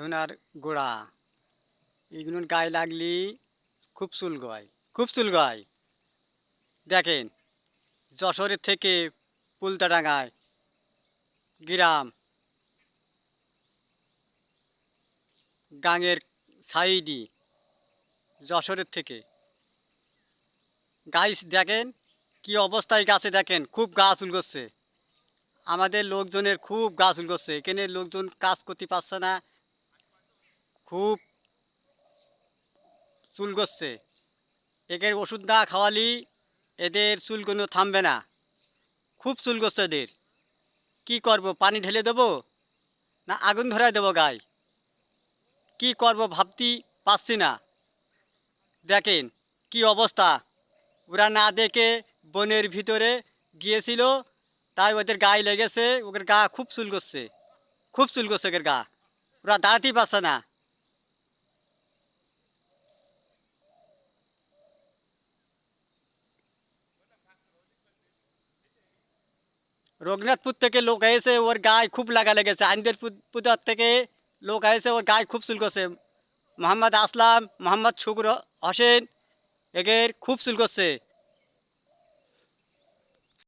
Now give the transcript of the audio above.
ধুনার গোড়া এগুলো গায়ে লাগলি খুব চুলকায়, খুব চুলকায়। দেখেন, যশোরের থেকে পুলতাডাঙ্গায় গ্রাম, গাঙের সাইডি, যশোরের থেকে গাছ দেখেন কি অবস্থায় গাছে, দেখেন খুব গাছ চুলকচ্ছে। আমাদের লোকজনের খুব গাছ চুলকচ্ছে, এখানে লোকজন কাজ করতে পারছে না, খুব চুলকচ্ছে। এদের ওষুধ না খাওয়ালি এদের চুলকনো থামবে না, খুব চুলকচ্ছে এদের। কি করব, পানি ঢেলে দেবো না আগুন ধরায় দেবো গায়ে? কি করব ভাবতে পারছি না। দেখেন কি অবস্থা, ওরা না দেখে বনের ভিতরে গিয়েছিল, তাই ওদের গায়ে লেগেছে, ওদের গা খুব চুলকচ্ছে, খুব চুলকচ্ছে ওদের গা, ওরা দাঁড়াতেই পারছে না। রঘুনাথপুর থেকে লোক এসে ওর গায়ে খুব লাগা লেগেছে, আইনদের পুদার থেকে লোক এসে ওর গায়ে খুব চুলকচ্ছে। মোহাম্মদ আসলাম, মোহাম্মদ শুকুর হোসেন, এদের খুব চুলকচ্ছে।